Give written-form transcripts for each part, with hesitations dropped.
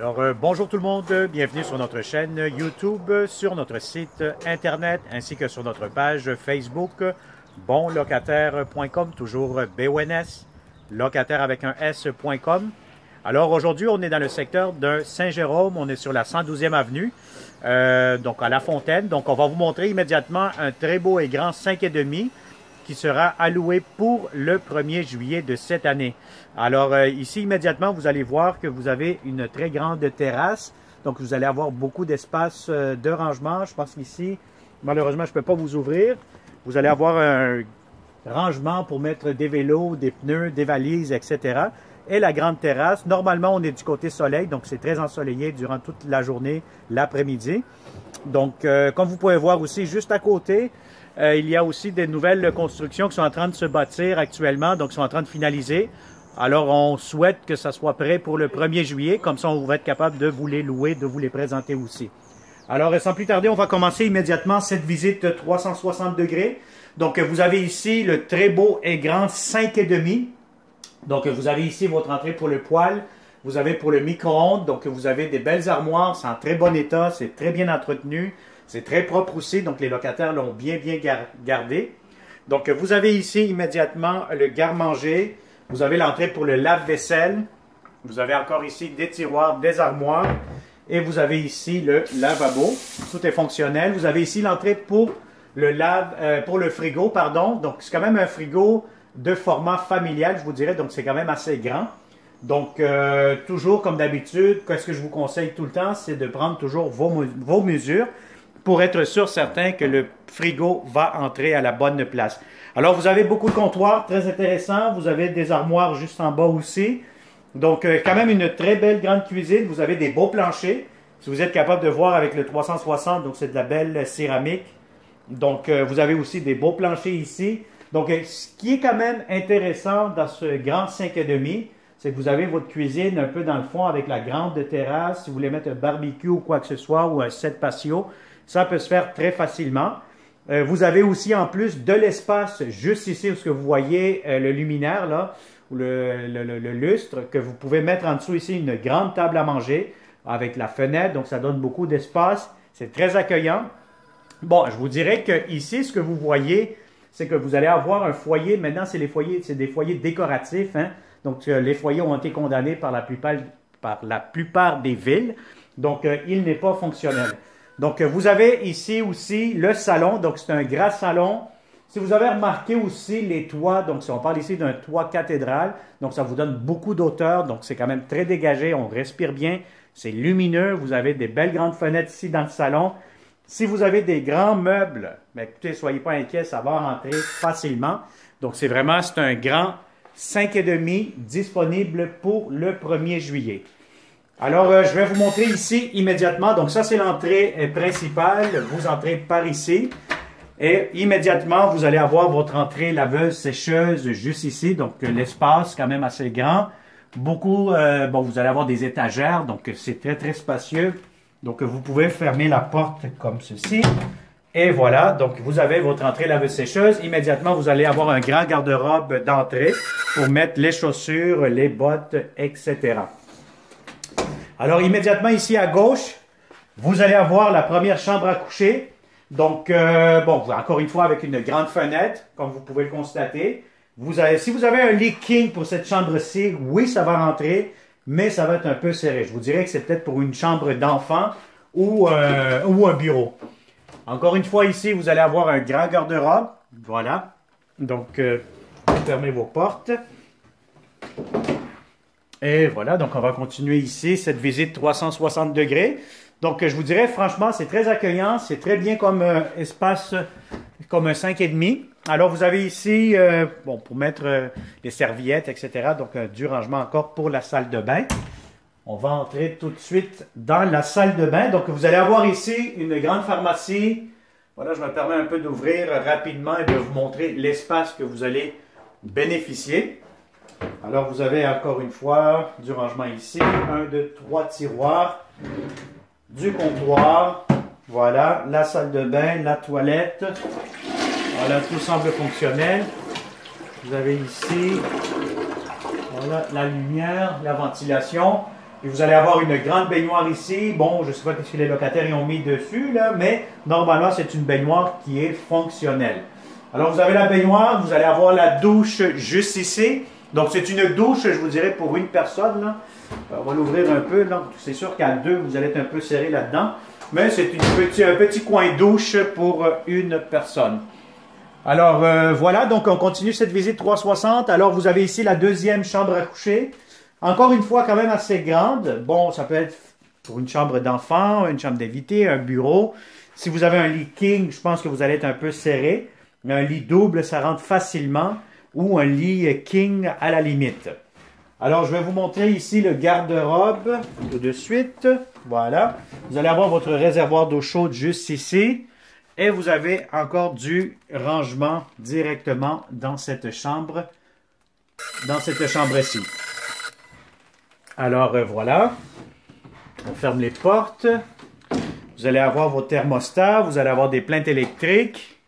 Alors, bonjour tout le monde, bienvenue sur notre chaîne YouTube, sur notre site Internet, ainsi que sur notre page Facebook, bonlocataire.com, toujours BONS, locataire avec un S.com. Alors, aujourd'hui, on est dans le secteur de Saint-Jérôme, on est sur la 112e avenue, donc à La Fontaine. Donc, on va vous montrer immédiatement un très beau et grand 5,5 qui sera alloué pour le 1er juillet de cette année. Alors ici, immédiatement, vous allez voir que vous avez une très grande terrasse. Donc, vous allez avoir beaucoup d'espace de rangement. Je pense qu'ici, malheureusement, je ne peux pas vous ouvrir. Vous allez avoir un rangement pour mettre des vélos, des pneus, des valises, etc. Et la grande terrasse. Normalement, on est du côté soleil, donc c'est très ensoleillé durant toute la journée, l'après-midi. Donc, comme vous pouvez voir aussi, juste à côté, il y a aussi des nouvelles constructions qui sont en train de se bâtir actuellement, donc qui sont en train de finaliser. Alors, on souhaite que ça soit prêt pour le 1er juillet, comme ça on va être capable de vous les louer, de vous les présenter aussi. Alors, sans plus tarder, on va commencer immédiatement cette visite 360 degrés. Donc, vous avez ici le très beau et grand 5,5. Donc, vous avez ici votre entrée pour le poêle. Vous avez pour le micro-ondes, donc vous avez des belles armoires, c'est en très bon état, c'est très bien entretenu. C'est très propre aussi, donc les locataires l'ont bien gardé. Donc, vous avez ici immédiatement le garde-manger. Vous avez l'entrée pour le lave-vaisselle. Vous avez encore ici des tiroirs, des armoires. Et vous avez ici le lavabo. Tout est fonctionnel. Vous avez ici l'entrée pour le frigo, pardon. Donc, c'est quand même un frigo de format familial, je vous dirais. Donc, c'est quand même assez grand. Donc, toujours comme d'habitude, qu'est-ce que je vous conseille tout le temps, c'est de prendre toujours vos mesures pour être sûr certain que le frigo va entrer à la bonne place. Alors, vous avez beaucoup de comptoirs, très intéressant. Vous avez des armoires juste en bas aussi. Donc, quand même une très belle grande cuisine. Vous avez des beaux planchers. Si vous êtes capable de voir avec le 360, donc c'est de la belle céramique. Donc, vous avez aussi des beaux planchers ici. Donc, ce qui est quand même intéressant dans ce grand 5,5, c'est que vous avez votre cuisine un peu dans le fond avec la grande terrasse. Si vous voulez mettre un barbecue ou quoi que ce soit, ou un set patio, ça peut se faire très facilement. Vous avez aussi en plus de l'espace juste ici où ce que vous voyez le luminaire là, ou le lustre, que vous pouvez mettre en dessous ici une grande table à manger avec la fenêtre, donc ça donne beaucoup d'espace. C'est très accueillant. Bon, je vous dirais que ici, ce que vous voyez, c'est que vous allez avoir un foyer. Maintenant, c'est des foyers décoratifs, hein? Donc, les foyers ont été condamnés par la plupart des villes. Donc, il n'est pas fonctionnel. Donc, vous avez ici aussi le salon. Donc, c'est un grand salon. Si vous avez remarqué aussi les toits, donc si on parle ici d'un toit cathédrale, donc ça vous donne beaucoup d'auteur. Donc, c'est quand même très dégagé. On respire bien. C'est lumineux. Vous avez des belles grandes fenêtres ici dans le salon. Si vous avez des grands meubles, bien, écoutez, soyez pas inquiets, ça va rentrer facilement. Donc, c'est un grand 5,5 disponible pour le 1er juillet. Alors, je vais vous montrer ici immédiatement. Donc, ça, c'est l'entrée principale. Vous entrez par ici. Et immédiatement, vous allez avoir votre entrée laveuse, sécheuse juste ici. Donc, l'espace quand même assez grand. Beaucoup, vous allez avoir des étagères. Donc, c'est très, très spacieux. Donc, vous pouvez fermer la porte comme ceci. Et voilà, donc vous avez votre entrée laveuse-sécheuse. Immédiatement, vous allez avoir un grand garde-robe d'entrée pour mettre les chaussures, les bottes, etc. Alors, immédiatement ici à gauche, vous allez avoir la première chambre à coucher. Donc, encore une fois, avec une grande fenêtre, comme vous pouvez le constater. Si vous avez un lit king pour cette chambre-ci, oui, ça va rentrer, mais ça va être un peu serré. Je vous dirais que c'est peut-être pour une chambre d'enfant ou un bureau. Encore une fois, ici, vous allez avoir un grand garde-robe. Voilà. Donc, fermez vos portes. Et voilà, donc on va continuer ici cette visite 360 degrés. Donc, je vous dirais, franchement, c'est très accueillant. C'est très bien comme espace, comme un 5,5. Alors, vous avez ici, pour mettre les serviettes, etc. Donc, du rangement encore pour la salle de bain. On va entrer tout de suite dans la salle de bain. Donc, vous allez avoir ici une grande pharmacie. Voilà, je me permets un peu d'ouvrir rapidement et de vous montrer l'espace que vous allez bénéficier. Alors, vous avez encore une fois du rangement ici. 1, 2, 3 tiroirs. Du comptoir. Voilà, la salle de bain, la toilette. Voilà, tout semble fonctionnel. Vous avez ici, voilà, la lumière, la ventilation. Puis vous allez avoir une grande baignoire ici. Bon, je ne sais pas ce que les locataires y ont mis dessus, là, mais normalement, c'est une baignoire qui est fonctionnelle. Alors, vous avez la baignoire, vous allez avoir la douche juste ici. Donc, c'est une douche, je vous dirais, pour une personne. Là. On va l'ouvrir un peu. C'est sûr qu'à deux, vous allez être un peu serré là-dedans. Mais c'est un petit coin douche pour une personne. Alors, voilà. Donc, on continue cette visite 360. Alors, vous avez ici la deuxième chambre à coucher. Encore une fois, quand même assez grande. Bon, ça peut être pour une chambre d'enfant, une chambre d'invité, un bureau. Si vous avez un lit king, je pense que vous allez être un peu serré. Mais un lit double, ça rentre facilement. Ou un lit king à la limite. Alors, je vais vous montrer ici le garde-robe tout de suite. Voilà. Vous allez avoir votre réservoir d'eau chaude juste ici. Et vous avez encore du rangement directement dans cette chambre. Dans cette chambre-ci. Alors, voilà. On ferme les portes. Vous allez avoir vos thermostats. Vous allez avoir des plaintes électriques.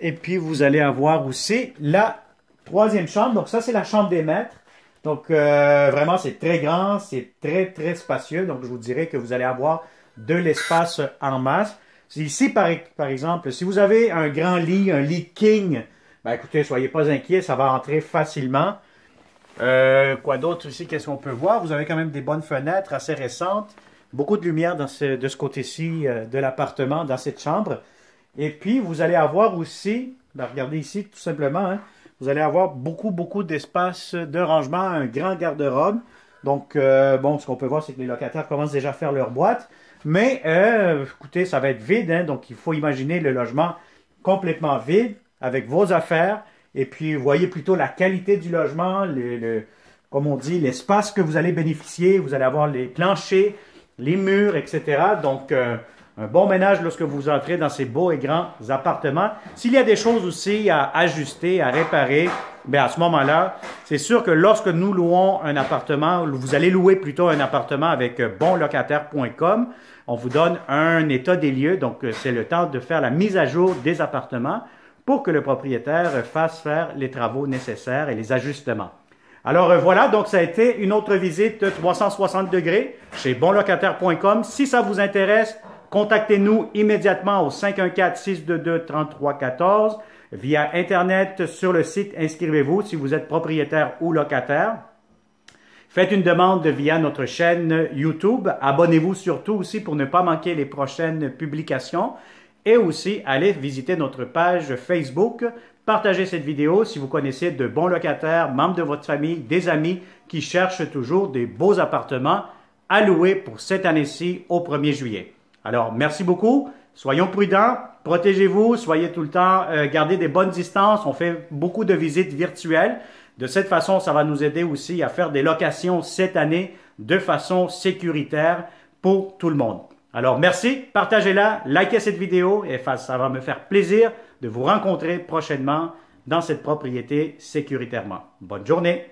Et puis, vous allez avoir aussi la troisième chambre. Donc, ça, c'est la chambre des maîtres. Donc, vraiment, c'est très grand. C'est très, très spacieux. Donc, je vous dirais que vous allez avoir de l'espace en masse. Ici, par exemple, si vous avez un grand lit, un lit king, ben, écoutez, soyez pas inquiets, ça va entrer facilement. Quoi d'autre ici? Qu'est-ce qu'on peut voir? Vous avez quand même des bonnes fenêtres assez récentes. Beaucoup de lumière de ce côté-ci de l'appartement, dans cette chambre. Et puis, vous allez avoir aussi, ben regardez ici tout simplement, hein, vous allez avoir beaucoup d'espace de rangement, un grand garde-robe. Donc, bon, ce qu'on peut voir, c'est que les locataires commencent déjà à faire leur boîte. Mais, écoutez, ça va être vide, hein, donc il faut imaginer le logement complètement vide, avec vos affaires. Et puis, vous voyez plutôt la qualité du logement, comme on dit, l'espace que vous allez bénéficier. Vous allez avoir les planchers, les murs, etc. Donc, un bon ménage lorsque vous entrez dans ces beaux et grands appartements. S'il y a des choses aussi à ajuster, à réparer, bien à ce moment-là, c'est sûr que lorsque nous louons un appartement, vous allez louer plutôt un appartement avec bonlocataire.com, on vous donne un état des lieux. Donc, c'est le temps de faire la mise à jour des appartements pour que le propriétaire fasse faire les travaux nécessaires et les ajustements. Alors voilà, donc ça a été une autre visite 360 degrés chez bonlocataire.com. Si ça vous intéresse, contactez-nous immédiatement au 514-622-3314 via Internet sur le site. Inscrivez-vous si vous êtes propriétaire ou locataire. Faites une demande via notre chaîne YouTube. Abonnez-vous surtout aussi pour ne pas manquer les prochaines publications. Et aussi, allez visiter notre page Facebook. Partagez cette vidéo si vous connaissez de bons locataires, membres de votre famille, des amis qui cherchent toujours des beaux appartements à louer pour cette année-ci au 1er juillet. Alors, merci beaucoup. Soyons prudents, protégez-vous, soyez tout le temps, gardez des bonnes distances. On fait beaucoup de visites virtuelles. De cette façon, ça va nous aider aussi à faire des locations cette année de façon sécuritaire pour tout le monde. Alors, merci, partagez-la, likez cette vidéo et ça va me faire plaisir de vous rencontrer prochainement dans cette propriété sécuritairement. Bonne journée!